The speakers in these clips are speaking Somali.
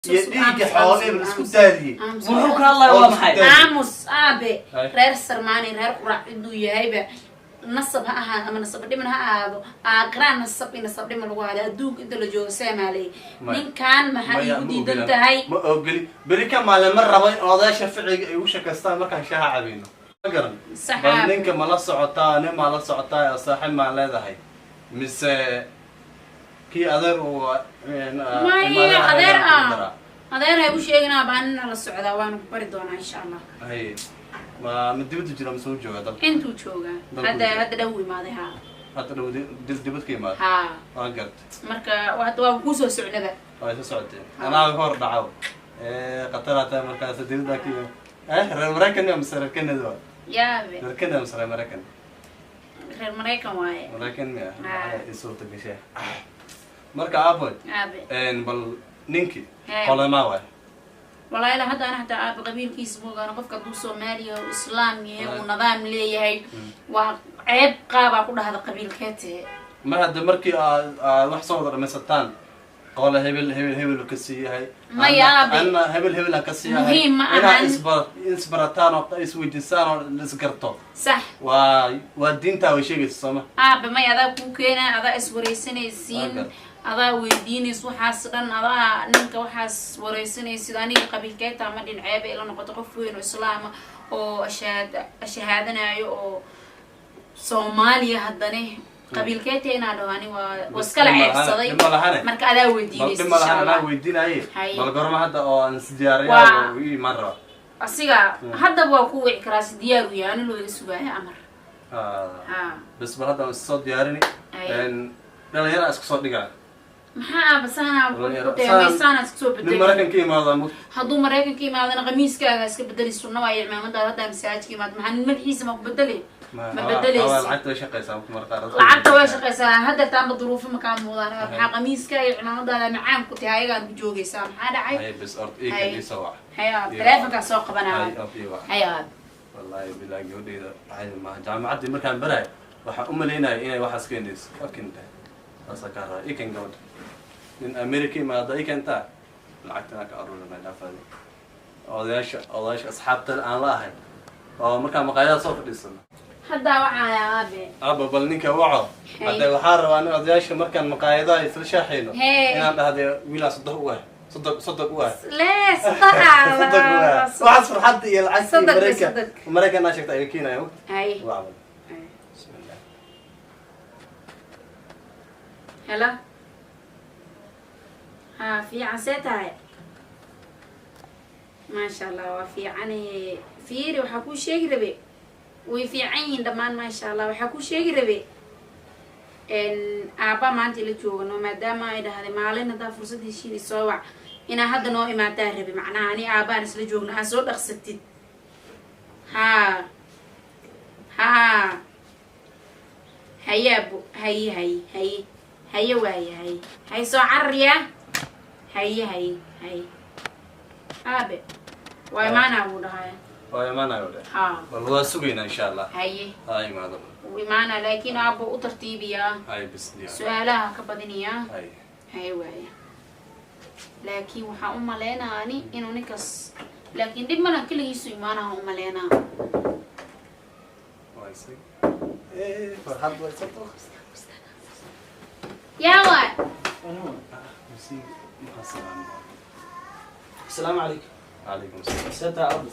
يديك حوالي بالاسكو داري وحوك الله ومحي عاموس ابي رير سرماني رير قرع ادو يهيبه نصب ها ama nasab dhiman ha aado aqraan nasab dhiman lagu hada aduug inta la joogo Soomaaliya ninkan maxay u diidan tahay ma ogoli berika maalmo rabo in odaasha ficiga ay u shaqeystaan markaan shaaha cabino garan bal ninka ma la socotaa ma la socotaa saaxiib ma leedahay mise ki adeer oo adeer ay u sheegnaa baan la socdaa waan ku bari doonaa insha Allah hay ما مدبت جرام سو جوجا دل انتو جوجا هذا دوي ما ذي ها هذا لو دبت كيما ها قلت مركا واحد وكوسو سعودة وايد سعودة أنا هور دعو قطرات مركا سديد ذاك رمركن يا مسر كن ذا يا بي ركن يا مسر مركن رمركن واي مركن يا يسوت بشيء مركا أبد إن بل نينكي قال ما واي والله إلا هذا أنا حتى أبي قبيل كيس بوجا أنا قف كدو سومالي وإسلامي ونظام لي هاي وعيب قابع كل هذا قبيل كته ما هذا مركي واحد صور مسطان قال هبل كسي هاي ما يا أبي أنا هبل كسي هاي مهم أنا إسبرتان وقيس ويدسان لسكرتو صح والدين تاوي شيء السما أبي ما يذا كوكينا هذا إسبريسني السين هذا ويدينيس وحاسدن هذا نينك وحاس وريسنيس داني قبيل كيتا ما دين عيب إلا نقطة قفوين وإسلام أو أشهادنا أو سوماليا هدني قبيل كيتا أنا دواني وسكال عيب صدي مرك هذا ويدينيس إن شاء الله ويدينا إيه بالقرم هذا أو انسدياريا وي مرة أصيغا هذا بوكو إكراس ديارو يعني لو يسويه أمر بس بهذا الصوت ديارني إن لا يرى أسك صوت دقيقة maxaa basana meesana soo beddelay Mareykankii maadaama haduu Mareykankii maadana qamiiskaaga iska beddelay sunna waa ciidamada hadda masaajidkii maad maxaan madaxiisa ma beddelay ma beddelaysa lacagta shaqeysaa markaa lacagta way shaqeysaa hadda taan duruufo ma ka muudaan maxaa qamiiska iyo ciidamada macaan ku tahay ayaga ku joogaysaa maxaa dhacay hay bas ort ee soo wax haya telefonka soo qabanaa haya wallahi bilaahi wadayda waxay ma jaamacadii markaan baray waxa u maleynayay inay waxaas keenayso fakinta asakara ikan gawd من أمريكا ما ضايق أنت لعكتنا كأرونا ما دافعي أوداش أصحاب تل أنا لاهي أو مكان مقايا صوت الاسم هذا وعاء أبى بلنيك وعاء هذا وحار وأنا أوداش مكان مقايا يصير شاحينه هنا هذا ولا صدق واحد لا صدق واحد في حد يلعب أمريكا ناشك تأكينا يوم هاي وعمل بسم الله هلا في عساتها ما شاء الله وفي عني فيري وحكو شيء ربي وفي عين دمان ما شاء الله وحكو شيء ربي إن أبا ما أنت اللي تجونا ما دام إذا هذا ما علينا ده فرصة شيء يسوى إن هذا نوع ما تعرفي معناه أني أبا نسل جونا هسود أخستي ها هيا أبو هيا وهي سو عريا هاي أبي ويمانا وده ويمانا وده والله سوينا إن شاء الله هاي ما ضل ويمانا لكن أبو ترتيبيا هاي بس سؤالها كبدنيا هاي وهي لكن وح أم لنا أني إنه نكس لكن دي ما كل يسوي معنا أم لنا وايسي إيه فرحان وايساتو يا واد السلام عليكم. عليكم السلام. ستة أرض.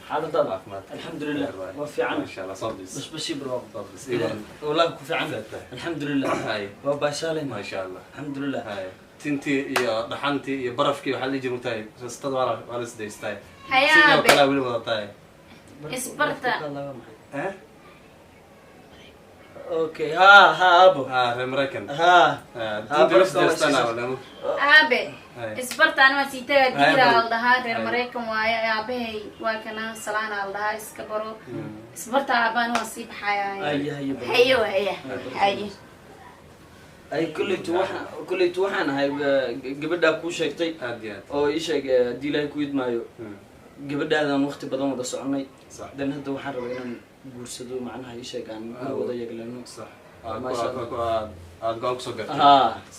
حالة ضبط. الحمد لله. وفي عنا. ما شاء الله صبرس. بس برافو. صبرس. إيه والله كوفي عنا. الحمد لله. هاي. وباشالين. ما شاء الله. الحمد لله. هاي. تنتي يا ضحنتي يا برفكي وحلي جرمتاي بس تدور على سديستاي. هيا. كلا ولا وضعتاي. إسبرتا. ها؟ اوكي ها ابو امريكان تنتي بس دستنا ولا ابي اسبرت انا وسيتا ديرا لها رير مريكان وايا ابي واكنا سلانا لها اسكبرو اسبرت ابان وسيب حياه هي اي كليت waxaan ahay gabadha ku sheegtay oo ii sheegay diilay ku idmaayo gabadhaadan waqti badan wada soconay dan hadda waxaan rabaa inaan guursado macnaha ii sheegaan wada yeglano صح ما شاء الله go'aan ku soo gaartay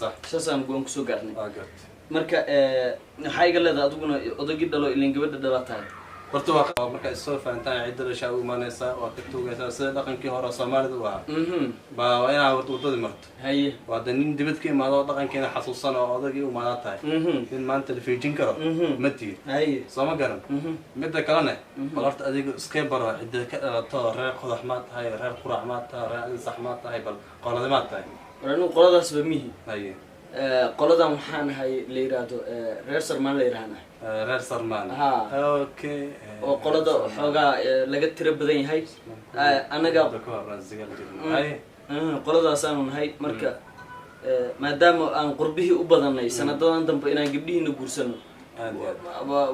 صح شاسaan go'aan ku soo gaarnay marka waxaa iga leedahay adiguna odagii dhalo ilin gabadha dhalaa tahay horta waa marka isoo fahantaan cidda dhashaa u imaanaysaa waa ka tuugaysaa sida dhaqankii hore Soomaalida u ahaa baa waa inaa wadadii marto haye waa nin dibad ka imaado dhaqankeena xasuusan oo odagii u imaada tahay in maanta la fiijin karo ma tiid haye soo ma garan midda kalena bal horta adiga iska baro cidda ka dhalato reer qodax ma tahay reer qurac ma tahay reer ansax ma tahay bal qolada ma tahay waranu qoladaas ba mihi haye qoladan waxaan ahay la yiraahdo reer Sarmaan la yiraahdo reer Sarmaan okay oo qolada xoogaa laga tiro badan yahay anaga qoladaas aanu nahay marka maadaama aan qurbihii u badanay sanadadan dambe inaan gabdhihiina guursano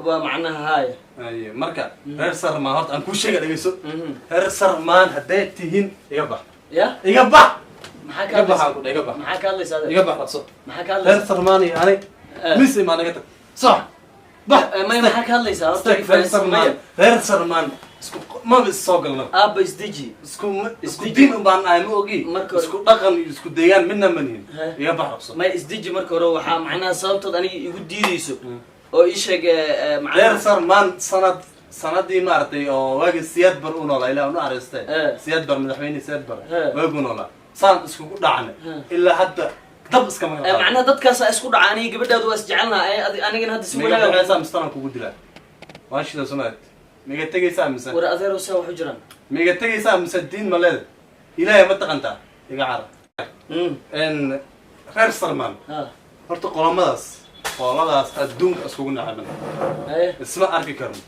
waa macnaha haye marka reer Sarmaan horta aan ku sheega dhageyso reer Sarmaan haday tihiin iga bax iga bax maxaa ka hadlaysaa iga bax rabso maxaa ka hadlaysaa reer Sarmaan iyo ani mise ma naga tag صح ما maxaa ka hadlaysaa horta reer Sarmaan isku ma soo galno aaba isdiji isku diin u baan ay ma ogi isku dhaqan iyo isku deegaan midna ma nihin iga bax rabso ma isdiji marka hore waxa macnaha sababtood aniga igu diidayso oo ii sheeg reer Sarmaan sanadii maartay oo waagi Siyaad Bar u noolaa ilaa uu areestay Siyaad Bar madaxweyne Siyaad Bar waagi noolaa saan isku dhacna ilaa hadda dab iska ma macnaha dadkaas isku dhacaanay gabadhaadu waa isjecelnaa anigana hadda si wanaag ah waxaan mistaan kugu dilaa waashida Soomaad miga tagaysaa mise war adeero saa wax u jiraan miga tagaysaa mise diin ma leed ilaahay ma taqanta iga caar reer Sarmaan horta qoladaas adduunka iskugu nacaban isma arki karno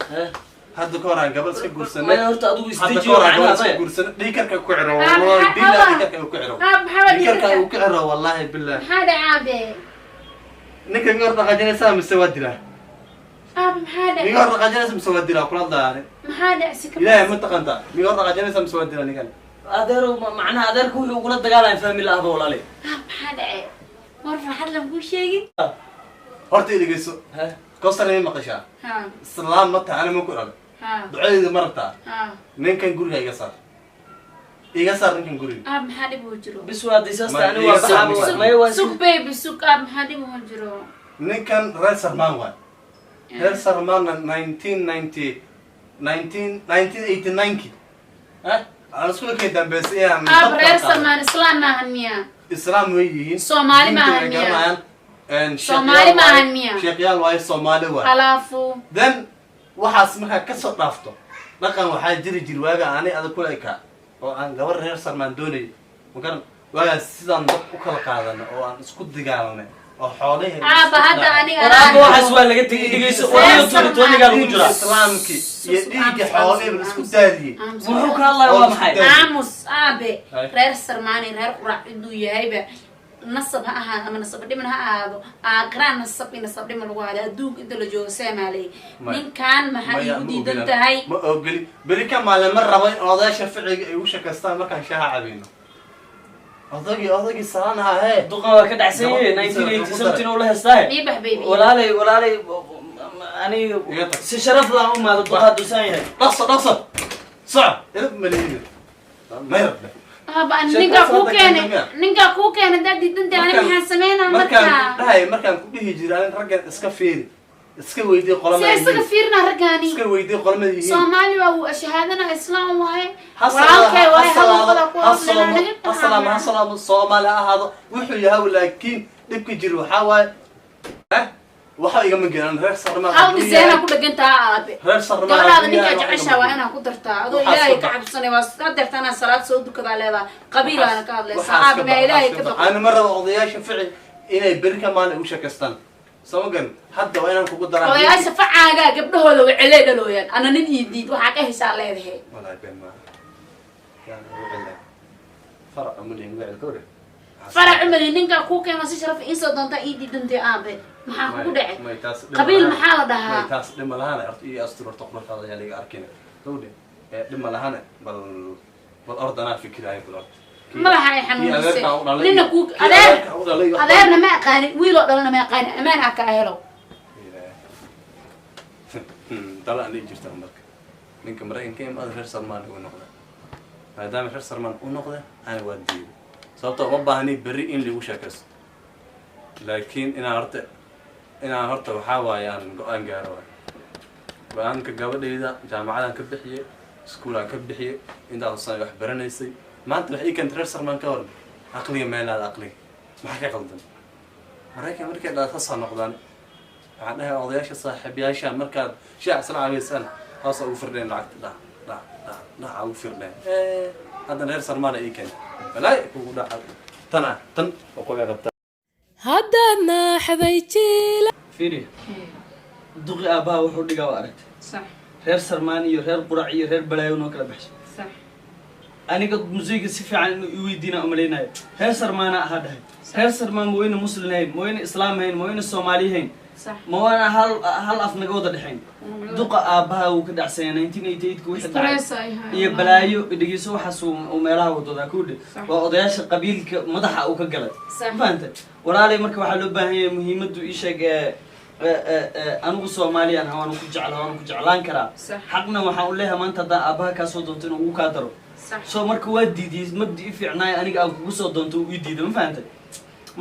hadda ka horaan gabadh iska guursanay ma horta adigu isdijiyo macnaha guursanay dhiikarka ku xiro wallahi billahi dhiikarka ku xiro dhiikarka ku xiro wallahi billahi hada aabe ninka ngor dhaqaajinaysa mise waa dilaa maxaa ngor dhaqaajinaysa mise waa dilaa kula daare maxaa dhacsi ka ilaahay ma taqanta ngor dhaqaajinaysa mise waa dilaa ninkan adeero macnaha adeerku wuxuu ugu la dagaalayay family ah walaale maxaa dhacay war farxad la ku sheegi horta iligeyso كوستر ما قشة. السلام متى أنا مو كرر. دعيد مرتا. نين كان قري يقصر. يقصر نين كان قري. محادي بوجرو. بسوا ديساست أنا وصحاب ما يوازن. سوق بيبي سوق محادي بوجرو. نين كان رئيس سرمان وان. رئيس سرمان 1989. ها؟ أنا سكول كده بس إيه. رئيس سرمان إسلام ما هنيا. إسلام ويجي. سومالي ما هنيا. Somali maahan miya sheekhyal way Somali way halaafu then waxa markaa ka soo dhaafto dhaqan waxa jiri waaga aanay adag ku leeyka oo aan gabar reer Sarmaan doonay magan waaga sidaan dad u kala qaadan oo aan isku digaalnay oo xoolaheena ba hadda aniga waxaas waa laga digayso oo tooniga lagu jira islaamki iyo dhiiga xoolaheena isku daadiyay wuxuu ka hadlay waa maxay aamus aabe reer Sarmaan reer qurac inuu yahayba نصب ها أما نصب دم ها قران نصب دم الوالد أدوك إنت اللي جو سامالي من كان محلي ودي دنت هاي ما أقولي بريكا ما لما ربي أضاع شفعي وشك استان ما كان شاها عبينه أضاقي صانها هاي دقة كده عسير 1987 ولا هستاي مي بحبيبي ولا لي أنا شرف لا أم هذا الدقة دوساني هاي نص صعب يرب مليين ما يرب ninka ku keenay dad dinta ana maxaan sameeynaa markaan ku dhihi jiraan raggan iska fiiri iska weydii qolamada iska fiirna ragani iska weydii qolamada yihiin Soomaali waa shahaadana islaam wahay walaalkay waay halqada ku assalaamu Soomaali ahado wuxuu yahay laakiin dibka jir waxa waay waxa iga magaan reer Sarmaan hal diseena ku dhagantaa aabe reer Sarmaan gabadha ninka jecesha waa inaa ku dartaa adoo ilaahay ka cabsanay waa sadartana salaad soo dukada leedahay qabiilana ka hadlaysa aabna ilaahay ka baqay ana marada odayaasha ficil inay berka maan u shakastaan samagan hadda waa inaan kugu daraa odayaasha facaaga gabdhahooda way celay dhalooyaan ana nin idiid waxa ka heshaa leedahay wallahi been ma yani wixii farq amulin wixii kore فرع عمري نينكا كوكا ما شرف إنسان دانتا إيدي دنتي آبه محا كودع قبيل محا لدها ما يتاس لما لهانا إيه أستر تقنط هذا يلي أركينا تودي لما لهانا بالأرض أنا فكرة هاي بالأرض ما لها أي حنون نينا كوك أديرنا ما قاني ويلو دلنا ما قاني أمان عكا هلو طلع لي جرت عمرك نينك مرين كيم أدخل سلمان ونقطة هذا مش سلمان ونقطة أنا ودي sababtoo ma baahni bari in lagu sheekaysto laakiin ina arta inaan horta waxaa waaye aan go-aan gaaro waay go-aanka gabadhayda jaamacadaan ka bixiyey iskuulaan ka bixiyey intaas sana wax baranaysay maanta wax ii keenta reer sarmaan ka waran aqliga meelaada aqliga maxaa ka qaldan maraykan markay dhalasoo noqdaan waxaan dhahay odayaasha saaxiibayaasha markaad shaac isla cabaysaan hoosa ugu firdheen lacagta dhaca ugu firdheen haddana reer sarmaana ii keenta balaay kugu dhaca tan oo kuga qabta haddaad naaxday jiila fiiri duqi aabbaha wuxuu dhigaa waa aragtay صح reer sarmaan iyo reer qurac iyo reer balaayo noo kala baxshay صح aniga musiga si fiican inuu i weydiina umalaynayo reer sarmaana ahaa dhahay reer sarmaan ma wayna muslim hayn ma wayna islaam hayn ma wayna soomaali hayn صح ma waana hal af naga wada dhexayn duqa aabbaha uu ka dhacsanya 1988 wixii dhacay ستريس اي هاي iyo balaayo dhegeyso waxaas uu meelaha wadada ku dhig صح. waa odayaasha qabiilka madaxa uu ka galay صح fahamtay walaalay marka waxaa loo baahan yahay muhiimaddu ii sheeg anigu Soomaaliyan waan ku jeclaan karaa صح xaqna waxaan u leeyahay maanta haddaan aabbaha kaa soo doonto inuu ugu kaa daro صح soo marka waa diidiyey mabdi fiicnaay aniga aan kugu soo doonto uu ii diiday ma fahantay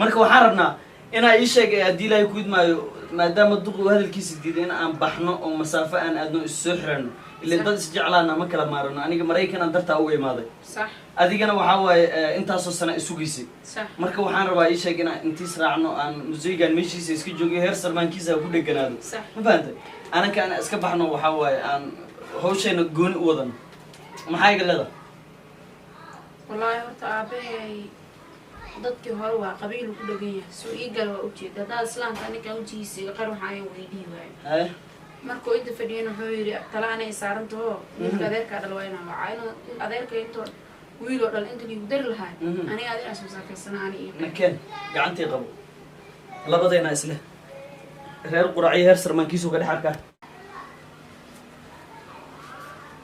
marka waxaan rabnaa inaa ii sheegay haddii ilaahay ku idmaayo maadaama duqi uu hadalkiisa diiday in aan baxno oo masaafo aan aadno is soo xirano ilaa dad isjeclaana ma kala maarano aniga maraykan aan dartaa uga imaaday صح adigana waxaa waaye intaasoo sana isugaysay صح marka waxaan rabaa ii sheeg inaan intiis raacno aan musiigan meeshiisa iska joogay heer sarmaankiisa ha ku dheganaado صح ma fahantay ananka aan iska baxno waxaa waaye aan hawsheena gooni u wadano maxaa iga leedahay والله horta aabahay dadkii hore waa qabiil ku dhagan yahay soo ii gal waa ujeeda haddaa islaamka ninka ujiisa qar waxaa ayaan weydii waayo haye markuu inta fadhiyana wuxuu yidhi tala anay saarantaho wiilka adeerkaa dhal waa inaan wacaa inuu adeerka intoo wiil oo dhal inta liigu dari lahaa aniga adigaas masaakaysana ani iyo nakeen gacantii qabo labadayna isle reer quraciyo heer sarmaankiisu ka dhex arkaa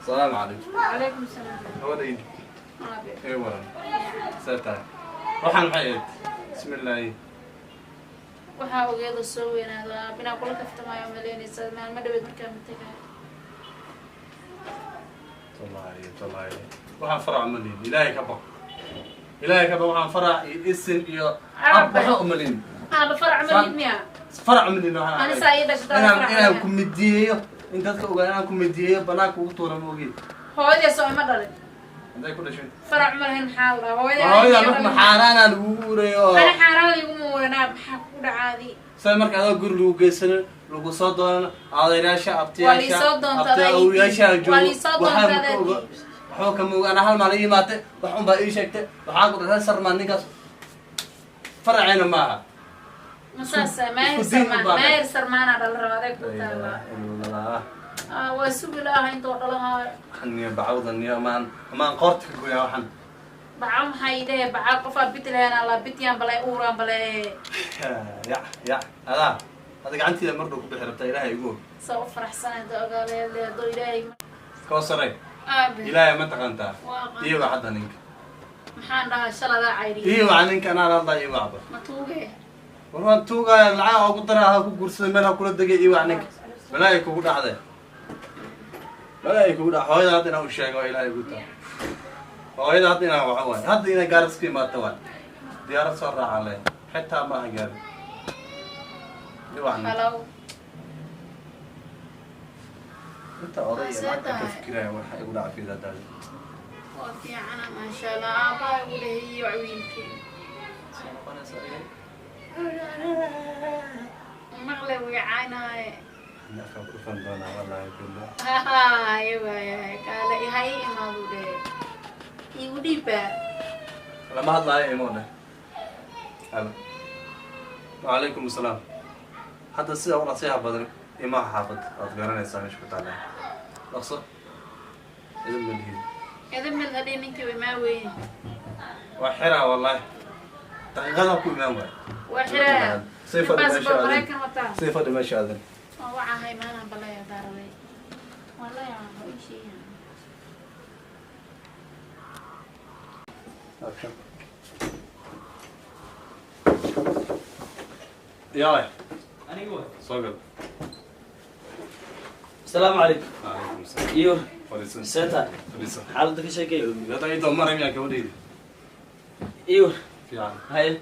salaamu calaykum calaykum salaam hawadaydi aabe ee waran seetaa waxaan maxay ahayd bismillaahi waxaa ogeeda soo weynaada binaa kula kaftamaayo malaynaysa maalmo dhaweed markaa matagayo tallaahi waxaan farac ma lihin ilaahay ka baq waxaan farac iyo isin iyo ab waxa uma lihin aaba farac malid miya farac ma lihin waxaan ani saa ii dhashtaa inaan ku midiyeeyo in dadka ogaan inaan ku midiyeeyo banaanka ugu tuura ma ogeed hooyadee soo ima dhalin hadday ku dhashay farac ma lahayn maxaa la hooyada marka maxaaraanaa lagu uurayo oo ana xaaraan iguma muranaa maxaa ku dhacaadi say marka adoo guri lagu geysano lagu soo doonano adeerayaasha waa liisoo doontada awyaasha waa liisoo doontada waxba kama ogaana hal maalin ii imaatay wax unbaa ii sheegtay waxaa ku dhashay sarmaan ninkaas faracayna maaha masaasa maahir sarmaanaa dhala raba adeeg ku taala waa sugi laaha intoo dhalahaayo niyo bacawda niyo amaan qoorta ka goyaa waxan baca maxay idhahe baca qofaa bit lahayn alla bityaan bale uuraan bale ya adaa ada gacantiida mar dhow ku bixi rabtaa ilaahay igu og saa u faraxsanayda ogaaleedo ilaahay koo saray aabe ilaahay ma taqaantaa waa iyo waa hadda ninka maxaan dhahaa shaladaa cayriye iyo waa ninka anaa hadda iyo wacba ma tuuge war waan tuugaya lacag oo ku daraa ha ku guursaday meel ha kula degay iyo waa ninka balaayi kugu dhacday balaayi kugu dhac hooyada hadda inaan u sheego waa ilaahay igu taa hooyada hadda inaan waco waay hadda inay gaaris ka imaata waay diyaarad soo raaca le xitaa maaha gaari halow inta oday maanta ka fikiraya waxa igu dhaca fiidadaada waa fiicana maasha allah aabaa igu dhahiyo wiilkii maqle wiicaynaaye nafka ku fan doonaa wallahi billah ayawaaya kaale hay imaadu dhe igu dhiiba lama hadlaayo imo dheh halo wacalaykum asalaam hadda sida u nasiixa badan imaha xaafadda waad garanaysaa meesha ku taala dhaqso idin malihid idin mid hadhii ninkii imaa weyne waa xiraa wallahi daqiiqada ku imaan waay waa xiraa say fadhi meesha baasboor aadan maraykan wataa say fadhi meesha aadan waa wacahay maana balaya daaralay wallahi waa ii sheegaa يلا aniga صقل asalaamu calaykum عليكم السلام iyo فريسة seeta فريسة xaaladda ka sheekay لا تعيد عمر يا كودي iyo هاي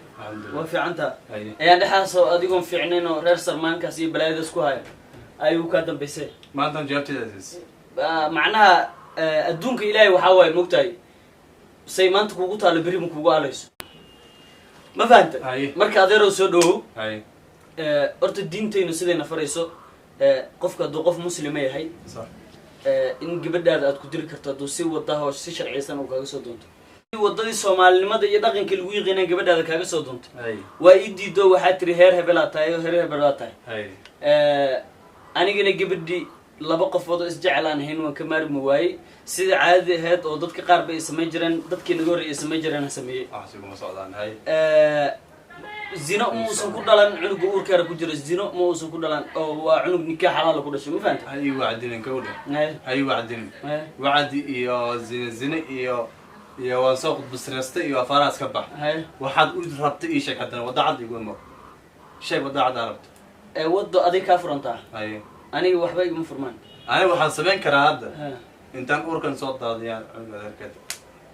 وفي عنتها يعني حاسو أديكم في عنينه رسل مان كاسي بلاد سكوها أيوة كاتم بيسي ما أنت جابت هذا معناها الدونك إلهي وحواي مقتاي سي ما أنت كوجو على بريم كوجو عليس ما فهمت مركا أديرو سودو أرت الدين تينو سيدنا فريسو قفك دو قف مسلمة هاي صح إن قبل هذا أتقدر كرتا دو سي وضعها وسي شرعي سنة وكذا صدقت وضدي الصومال لماذا يدقن كل ويغنا قبل هذا كذا صدقت وإيدي دو وحتري هير هبلاتاي وهير هبلاتاي أنا قلنا قبل دي لبقى فوضى إسجعلان هين وكمال مواي سيد عادي هاد وضدك قارب اسمه جران ضدك نقول اسمه جران سميه أحسب مساعدان هاي زنا موسم كلالان عنق أور كار كجرا زنا موسم كلالان أو عنق نكاح حلال كل شيء ما فهمت هاي وعدين كودا هاي وعدين وعد يا زنا يا وساق بسرسته يا فراس كبح واحد قول ربط إيشك حتى وضعت يقول ما شيء وضعت عرفت وضع أديك كافرنتا أنا وحبي من فرمان أنا واحد سبين كرهذا أنت أوركن صوت هذا يعني كده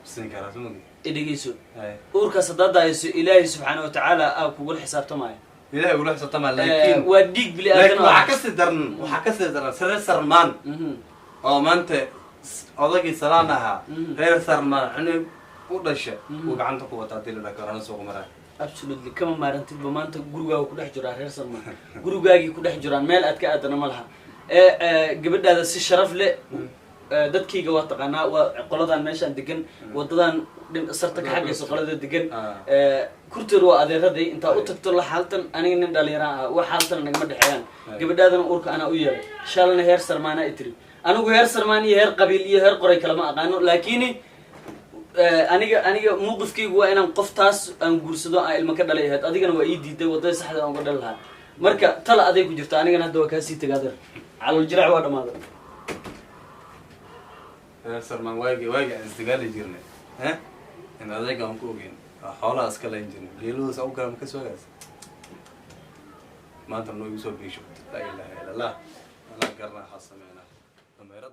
سين كرهذا مودي إديكيسو أورك صدق يسوع إلهي سبحانه وتعالى أو كقول حساب تماي إلهي يقول حساب تماي لكن وديك بلي لكن وحكست درن سر سرمان أو ما أنت أضاقي سرانها غير سرمان يعني ودش وقعنت قوة تعطيل لك أنا سوق مرة absolutely كم مرة أنت بمانت جروجا وكل حجران غير سرمان جروجا كل حجران مال أتكأت أنا مالها قبل هذا الشرف له dadkii ga waa taqaanaa waa qoladan meeshan degan wadadan sarta ka xagayso qolada degan kurtir waa adeeraday inta u tagto la xaltan aniga nin dhalinyaro ah wax xaltan nagama dhaxayaan gabadhaadana urka ana u yeelay shalana heer sarmaana itri anigu heer sarmaan iyo heer qabiil iyo heer qoray kala ma aqaano laakiin aniga muuqifkaygu waa inaan qoftaas aan guursado aan ilmo ka dhalay ahayd adigana waa ii diiday wadada saxda aan uga dhal lahaa marka tala aday ku jirto anigana hadda waa kaasii tagaadeer calol jirac waa dhamaaday سرمان واجي استقال جيرنا ها إن هذا كان كوجين حوله أسكال إنجينا ليلو سأو كلام كسوغاس ما أنت منو يسوي بيشوف لا إله إلا الله أنا قرنا حصل معنا لما يرد